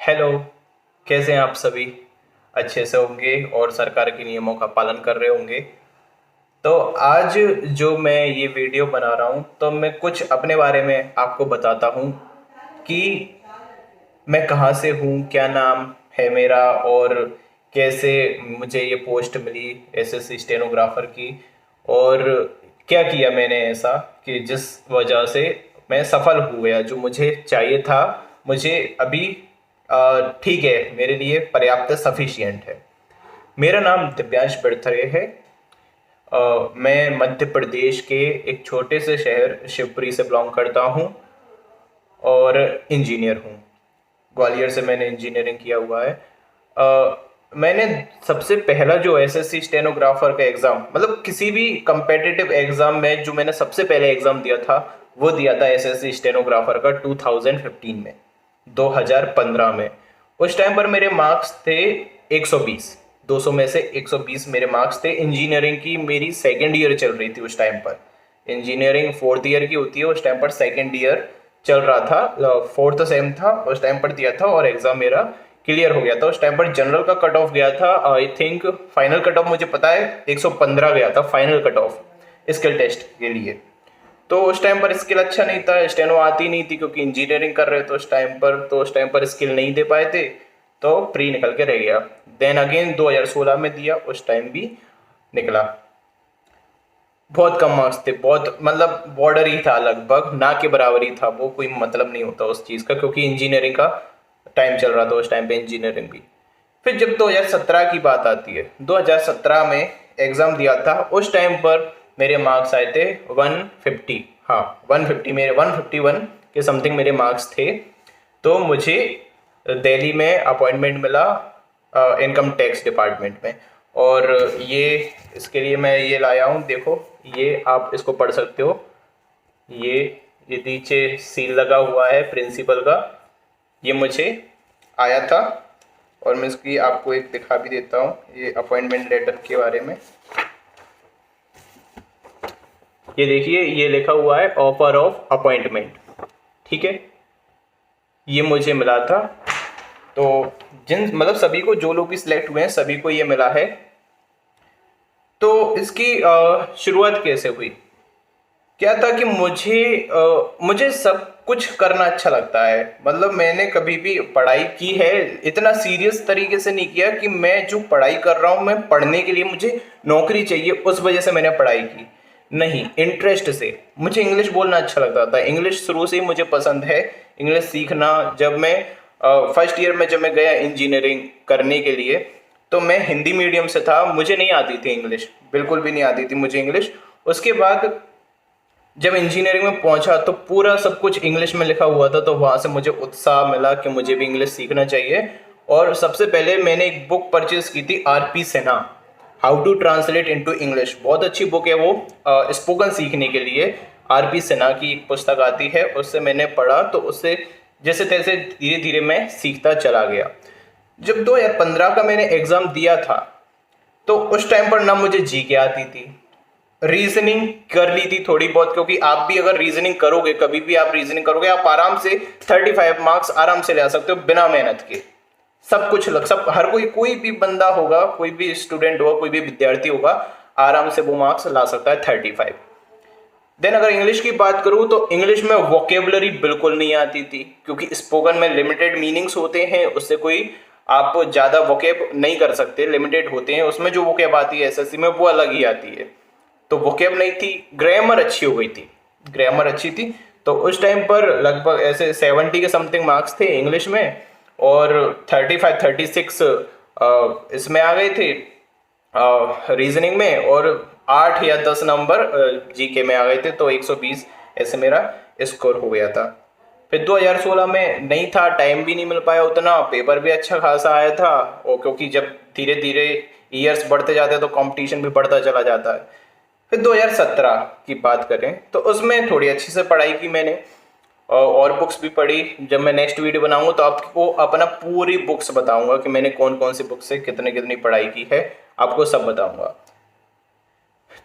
Hello. कैसे हैं आप सभी? अच्छे से होंगे और सरकार के नियमों का पालन कर रहे होंगे। तो आज जो मैं ये वीडियो बना रहा हूँ तो मैं कुछ अपने बारे में आपको बताता हूँ कि मैं कहाँ से हूँ, क्या नाम है मेरा और कैसे मुझे ये पोस्ट मिली एसएससी स्टेनोग्राफर की, और क्या किया मैंने ऐसा कि जिस वजह से मैं सफल हो गया। जो मुझे चाहिए था, मुझे अभी ठीक है, मेरे लिए पर्याप्त सफिशिएंट है। मेरा नाम दिव्यांश बड़थरे है। मैं मध्य प्रदेश के एक छोटे से शहर शिवपुरी से बिलोंग करता हूँ और इंजीनियर हूँ। ग्वालियर से मैंने इंजीनियरिंग किया हुआ है। मैंने सबसे पहला जो एसएससी स्टेनोग्राफर का एग्ज़ाम, मतलब किसी भी कंपेटिटिव एग्ज़ाम में जो मैंने सबसे पहले एग्ज़ाम दिया था वो दिया था एसएससी स्टेनोग्राफर का 2015 में, 2015 में। उस टाइम पर मेरे मार्क्स थे 120, 200 में से 120 मेरे मार्क्स थे। इंजीनियरिंग की मेरी सेकेंड ईयर चल रही थी उस टाइम पर। इंजीनियरिंग फोर्थ ईयर की होती है, उस टाइम पर सेकेंड ईयर चल रहा था, फोर्थ सेम था उस टाइम पर दिया था और एग्जाम मेरा क्लियर हो गया था। उस टाइम पर जनरल का कट ऑफ गया था, I think final cut off मुझे पता है 115 गया था final cut off skill test के लिए। तो उस टाइम पर स्किल अच्छा नहीं था, स्टेनो आती नहीं थी क्योंकि इंजीनियरिंग कर रहे थे उस टाइम पर, तो उस टाइम पर स्किल नहीं दे पाए थे, तो प्री निकल के रह गया। देन अगेन 2016 में दिया, उस टाइम भी निकला। बहुत कम मार्क्स थे, बहुत मतलब बॉर्डर ही था, लगभग ना के बराबर ही था वो। कोई मतलब नहीं होता उस चीज़ का क्योंकि इंजीनियरिंग का टाइम चल रहा था उस टाइम पे, इंजीनियरिंग भी। फिर जब 2017 की बात आती है, 2017 में एग्ज़ाम दिया था, उस टाइम पर मेरे मार्क्स आए थे 150। हाँ, 150, मेरे 151 के समथिंग मेरे मार्क्स थे। तो मुझे दिल्ली में अपॉइंटमेंट मिला इनकम टैक्स डिपार्टमेंट में। और ये इसके लिए मैं ये लाया हूँ, देखो ये आप इसको पढ़ सकते हो। ये ये नीचे सील लगा हुआ है प्रिंसिपल का, ये मुझे आया था। और मैं इसकी आपको एक दिखा भी देता हूँ ये अपॉइंटमेंट लेटर के बारे में। ये देखिए, ये लिखा हुआ है ऑफर ऑफ अपॉइंटमेंट, ठीक है, ये मुझे मिला था। तो जिन मतलब सभी को, जो लोग भी सिलेक्ट हुए हैं सभी को ये मिला है। तो इसकी शुरुआत कैसे हुई? क्या था कि मुझे सब कुछ करना अच्छा लगता है। मतलब मैंने कभी भी पढ़ाई की है, इतना सीरियस तरीके से नहीं किया कि मैं जो पढ़ाई कर रहा हूँ मैं पढ़ने के लिए मुझे नौकरी चाहिए उस वजह से मैंने पढ़ाई की। नहीं, इंटरेस्ट से। मुझे इंग्लिश बोलना अच्छा लगता था, इंग्लिश शुरू से ही मुझे पसंद है, इंग्लिश सीखना। जब मैं फर्स्ट ईयर में जब मैं गया इंजीनियरिंग करने के लिए, तो मैं हिंदी मीडियम से था, मुझे नहीं आती थी इंग्लिश, बिल्कुल भी नहीं आती थी मुझे इंग्लिश। उसके बाद जब इंजीनियरिंग में पहुंचा तो पूरा सब कुछ इंग्लिश में लिखा हुआ था, तो वहां से मुझे उत्साह मिला कि मुझे भी इंग्लिश सीखना चाहिए। और सबसे पहले मैंने एक बुक परचेज की थी, RP Sinha, how to translate into English. बहुत अच्छी बुक है वो, स्पोकन सीखने के लिए। आरपी सिन्हा की एक पुस्तक आती है, उससे मैंने पढ़ा, तो उससे जैसे तैसे धीरे धीरे मैं सीखता चला गया। जब 2015 का मैंने एग्जाम दिया था, तो उस टाइम पर ना मुझे जी के आती थी, रीजनिंग कर ली थी थोड़ी बहुत, क्योंकि आप भी अगर रीजनिंग करोगे, कभी भी आप रीजनिंग करोगे, आप आराम से 35 मार्क्स आराम से ले सकते हो बिना मेहनत के। सब कुछ सब हर कोई भी बंदा होगा, कोई भी स्टूडेंट होगा, कोई भी विद्यार्थी होगा, आराम से वो मार्क्स ला सकता है 35। देन अगर इंग्लिश की बात करूं तो इंग्लिश में वोकेबलरी बिल्कुल नहीं आती थी, क्योंकि स्पोकन में लिमिटेड मीनिंग्स होते हैं, उससे कोई आप ज़्यादा वोकेब नहीं कर सकते, लिमिटेड होते हैं। उसमें जो वोकेब आती है एसएससी में वो अलग ही आती है, तो वोकेब नहीं थी। ग्रामर अच्छी हो गई थी, ग्रामर अच्छी थी। तो उस टाइम पर लगभग ऐसे 70 के समथिंग मार्क्स थे इंग्लिश में, और 35 36 इसमें आ गए थे रीजनिंग में, और 8 या 10 नंबर जीके में आ गए थे। तो 120 ऐसे मेरा स्कोर हो गया था। फिर 2016 में नहीं था, टाइम भी नहीं मिल पाया उतना, पेपर भी अच्छा खासा आया था, और क्योंकि जब धीरे धीरे ईयर्स बढ़ते जाते हैं तो कंपटीशन भी बढ़ता चला जाता है। फिर 2017 की बात करें तो उसमें थोड़ी अच्छी से पढ़ाई की मैंने, और बुक्स भी पढ़ी। जब मैं नेक्स्ट वीडियो बनाऊंगा तो आपको अपना पूरी बुक्स बताऊंगा कि मैंने कौन कौन सी बुक्स से कितनी कितनी पढ़ाई की है, आपको सब बताऊंगा।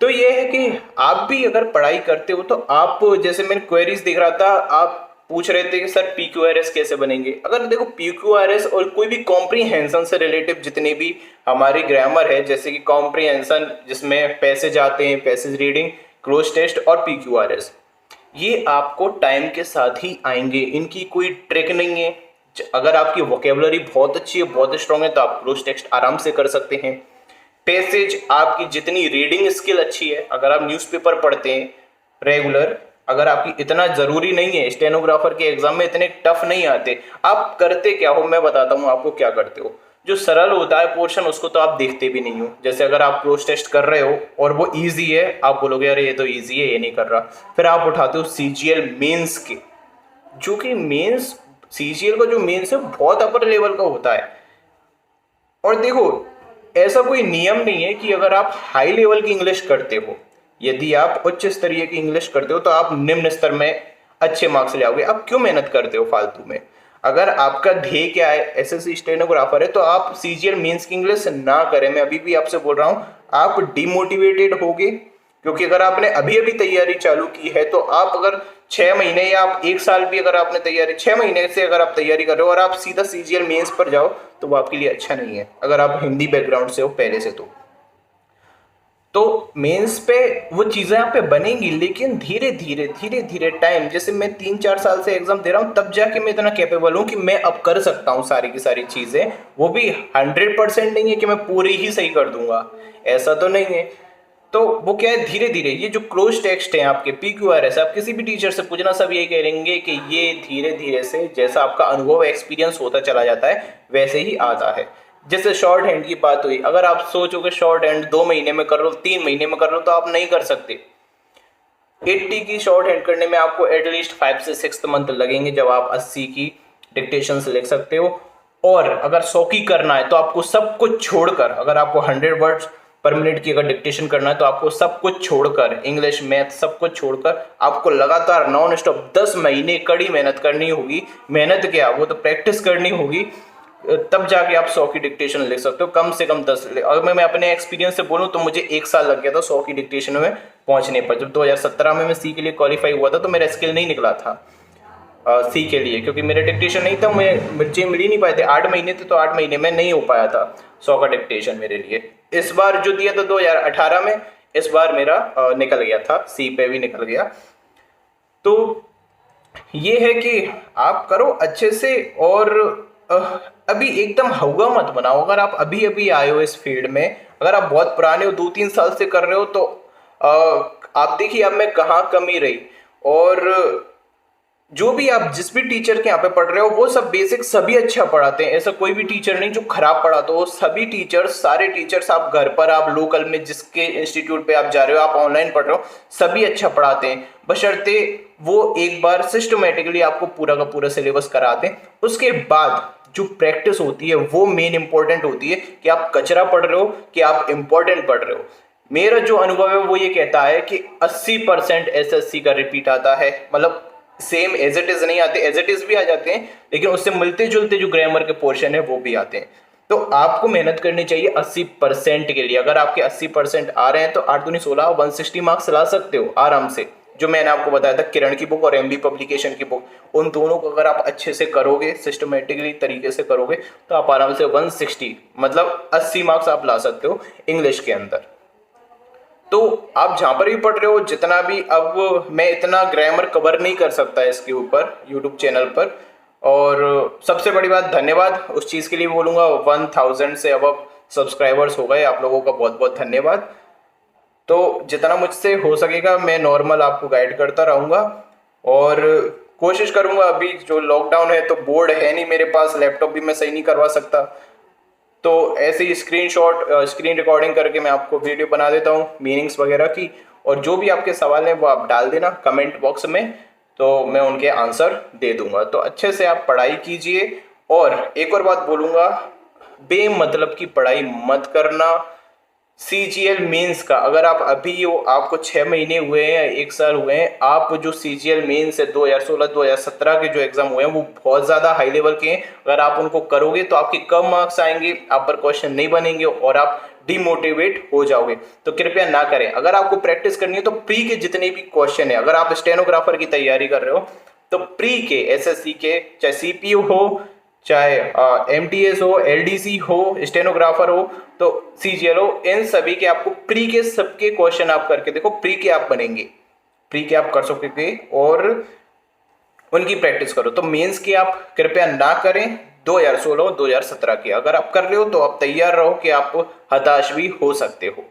तो ये है कि आप भी अगर पढ़ाई करते हो तो आप, जैसे मैंने क्वेरीज देख रहा था, आप पूछ रहे थे कि सर PQRS कैसे बनेंगे। अगर देखो PQRS और कोई भी कॉम्प्रीहेंशन से रिलेटिव जितने भी हमारी ग्रामर है, जैसे कि कॉम्प्रीहेंशन जिसमें पैसेज आते हैं, पैसेज रीडिंग, क्लोज टेस्ट और PQRS, ये आपको टाइम के साथ ही आएंगे, इनकी कोई ट्रिक नहीं है। अगर आपकी वोकेबलरी बहुत अच्छी है, बहुत स्ट्रांग है, तो आप क्लोज टेक्स्ट आराम से कर सकते हैं। पैसेज, आपकी जितनी रीडिंग स्किल अच्छी है, अगर आप न्यूज़पेपर पढ़ते हैं रेगुलर, अगर आपकी इतना जरूरी नहीं है, स्टेनोग्राफर के एग्जाम में इतने टफ नहीं आते, आप करते क्या हो मैं बताता हूँ आपको क्या करते हो। जो सरल होता है पोर्शन उसको तो आप देखते भी नहीं हो। जैसे अगर आप क्लोज टेस्ट कर रहे हो और वो इजी है, आप बोलोगे अरे ये तो इजी है, ये नहीं कर रहा, फिर आप उठाते हो CGL मेंस के, जो कि मेंस, CGL का जो मेंस है बहुत अपर लेवल का होता है। और देखो ऐसा कोई नियम नहीं है कि अगर आप हाई लेवल की इंग्लिश करते हो, यदि आप उच्च स्तरीय की इंग्लिश करते हो तो आप निम्न स्तर में अच्छे मार्क्स ले आओगे। आप क्यों मेहनत करते हो फालतू में? अगर आपका ध्येय क्या है, SSC स्टेनोग्राफर है, तो आप CGL मेंस की इंग्लिश ना करें। मैं अभी भी आपसे बोल रहा हूं, आप डिमोटिवेटेड होगे, क्योंकि अगर आपने अभी अभी तैयारी चालू की है तो आप अगर 6 महीने या आप 1 साल भी अगर आपने तैयारी, 6 महीने से अगर आप तैयारी कर रहे हो और आप सीधा CGL मेंस पर जाओ तो वो आपके लिए अच्छा नहीं है, अगर आप हिंदी बैकग्राउंड से हो पहले से। तो मेंस पे वो चीज़ें आप पे बनेंगी, लेकिन धीरे धीरे धीरे धीरे टाइम, जैसे मैं 3-4 साल से एग्जाम दे रहा हूँ, तब जाके मैं इतना कैपेबल हूँ कि मैं अब कर सकता हूँ सारी की सारी चीज़ें। वो भी 100% नहीं है कि मैं पूरी ही सही कर दूंगा, ऐसा तो नहीं है। तो वो क्या है, धीरे धीरे ये जो क्लोज टेक्स्ट है आपके PQRS, आप किसी भी टीचर से पूछना, सब यही कहेंगे कि ये धीरे धीरे से जैसा आपका अनुभव एक्सपीरियंस होता चला जाता है वैसे ही आता है। जैसे शॉर्ट हैंड की बात हुई, अगर आप सोचोगे शॉर्ट हैंड 2 महीने में कर लो, 3 महीने में कर लो, तो आप नहीं कर सकते। 80 की शॉर्ट हैंड करने में आपको एटलीस्ट 5 से 6 मंथ लगेंगे, जब आप 80 की डिक्टेशन से लिख सकते हो। और अगर 100 की करना है तो आपको सब कुछ छोड़कर, अगर आपको 100 वर्ड्स पर मिनट की अगर डिक्टेशन करना है तो आपको सब कुछ छोड़कर, इंग्लिश मैथ सब कुछ छोड़कर, आपको लगातार नॉन स्टॉप 10 महीने कड़ी मेहनत करनी होगी। मेहनत क्या, वो तो प्रैक्टिस करनी होगी, तब जाके आप 100 की डिक्टेशन लिख सकते हो। कम से कम 10, अगर मैं अपने एक्सपीरियंस से बोलूं तो मुझे 1 साल लग गया था 100 की डिक्टेशन में पहुंचने पर। जब 2017 में मैं C के लिए क्वालिफाई हुआ था तो मेरा स्किल नहीं निकला था C के लिए, क्योंकि मेरा डिक्टेशन नहीं था, मुझे मिल ही नहीं पाए थे। 8 महीने थे तो 8 महीने में नहीं हो पाया था 100 का डिक्टेशन मेरे लिए। इस बार जो दिया था 2018 में, इस बार मेरा निकल गया था, C पे भी निकल गया। तो ये है कि आप करो अच्छे से, और अभी एकदम हौगा मत बनाओ। अगर आप अभी अभी आए हो इस फील्ड में, अगर आप बहुत पुराने हो, 2-3 साल से कर रहे हो, तो आप देखिए अब मैं कहाँ कमी रही। और जो भी आप जिस भी टीचर के यहाँ पे पढ़ रहे हो वो सब बेसिक सभी अच्छा पढ़ाते हैं, ऐसा कोई भी टीचर नहीं जो खराब पढ़ाता हो। सभी टीचर्स, सारे टीचर्स, आप घर पर, आप लोकल में जिसके इंस्टीट्यूट पे आप जा रहे हो, आप ऑनलाइन पढ़ रहे हो, सभी अच्छा पढ़ाते हैं, बशर्ते वो एक बार सिस्टमेटिकली आपको पूरा का पूरा सिलेबस कराते हैं। उसके बाद जो प्रैक्टिस होती है वो मेन इंपॉर्टेंट होती है, कि आप कचरा पढ़ रहे हो कि आप इंपॉर्टेंट पढ़ रहे हो। मेरा जो अनुभव है वो ये कहता है कि 80% SSC का रिपीट आता है, मतलब सेम एज इट इज नहीं आते, एज इट इज भी आ जाते हैं, लेकिन उससे मिलते जुलते जो ग्रामर के पोर्शन है वो भी आते हैं। तो आपको मेहनत करनी चाहिए 80% के लिए। अगर आपके 80% आ रहे हैं तो 8 दूनी 16, 160 मार्क्स ला सकते हो आराम से। जो मैंने आपको बताया था किरण की बुक और MB पब्लिकेशन की बुक, उन दोनों को अगर आप अच्छे से करोगे, सिस्टमेटिकली तरीके से करोगे, तो आप आराम से 160 मतलब 80 मार्क्स आप ला सकते हो इंग्लिश के अंदर। तो आप जहाँ पर भी पढ़ रहे हो, जितना भी, अब मैं इतना ग्रामर कवर नहीं कर सकता इसके ऊपर यूट्यूब चैनल पर। और सबसे बड़ी बात, धन्यवाद उस चीज़ के लिए बोलूँगा, 1000 से अब सब्सक्राइबर्स हो गए, आप लोगों का बहुत बहुत धन्यवाद। तो जितना मुझसे हो सकेगा मैं नॉर्मल आपको गाइड करता रहूँगा, और कोशिश करूँगा। अभी जो लॉकडाउन है तो बोर्ड है नहीं मेरे पास, लैपटॉप भी मैं सही नहीं करवा सकता, तो ऐसे ही स्क्रीन रिकॉर्डिंग करके मैं आपको वीडियो बना देता हूँ मीनिंग्स वगैरह की। और जो भी आपके सवाल हैं वो आप डाल देना कमेंट बॉक्स में, तो मैं उनके आंसर दे दूंगा। तो अच्छे से आप पढ़ाई कीजिए। और एक और बात बोलूँगा, बेमतलब की पढ़ाई मत करना। CGL मेंस का अगर आप अभी हो, आपको 6 महीने हुए हैं या 1 साल हुए हैं, आप जो CGL मेंस है 2016-2017 के जो एग्जाम हुए हैं वो बहुत ज़्यादा हाई लेवल के हैं। अगर आप उनको करोगे तो आपके कम मार्क्स आएंगे, आप पर क्वेश्चन नहीं बनेंगे और आप डिमोटिवेट हो जाओगे। तो कृपया ना करें। अगर आपको प्रैक्टिस करनी है तो प्री के जितने भी क्वेश्चन है, अगर आप स्टेनोग्राफर की तैयारी कर रहे हो तो प्री के एसएससी के चाहे सीपीयू हो, चाहे एमटीएस हो, एलडीसी हो, स्टेनोग्राफर हो, तो सीजीएल हो, इन सभी के आपको प्री के सबके क्वेश्चन आप करके देखो, प्री के आप बनेंगे, प्री के आप कर सकोगे और उनकी प्रैक्टिस करो। तो मेंस की आप कृपया ना करें 2016 2017 की। अगर आप कर रहे हो तो आप तैयार रहो कि आप हताश भी हो सकते हो,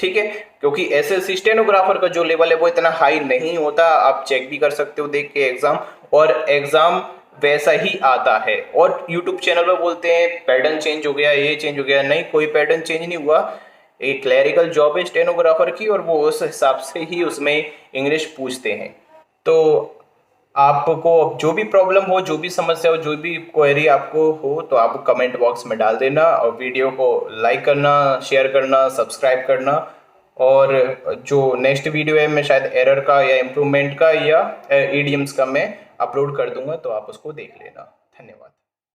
ठीक है, क्योंकि एसएससी स्टेनोग्राफर का जो लेवल है वो इतना हाई नहीं होता। आप चेक भी कर सकते हो देख के एग्जाम, और एग्जाम वैसा ही आता है। और यूट्यूब चैनल पर बोलते हैं पैटर्न चेंज हो गया, ये चेंज हो गया, नहीं, कोई पैटर्न चेंज नहीं हुआ। एक क्लरिकल जॉब है स्टेनोग्राफर की, और वो उस हिसाब से ही उसमें इंग्लिश पूछते हैं। तो आपको जो भी प्रॉब्लम हो, जो भी समस्या हो, जो भी क्वेरी आपको हो, तो आप कमेंट बॉक्स में डाल देना, और वीडियो को लाइक करना, शेयर करना, सब्सक्राइब करना। और जो नेक्स्ट वीडियो है मैं शायद एरर का या इम्प्रूवमेंट का या ईडीएम्स का मैं अपलोड कर दूंगा, तो आप उसको देख लेना। धन्यवाद।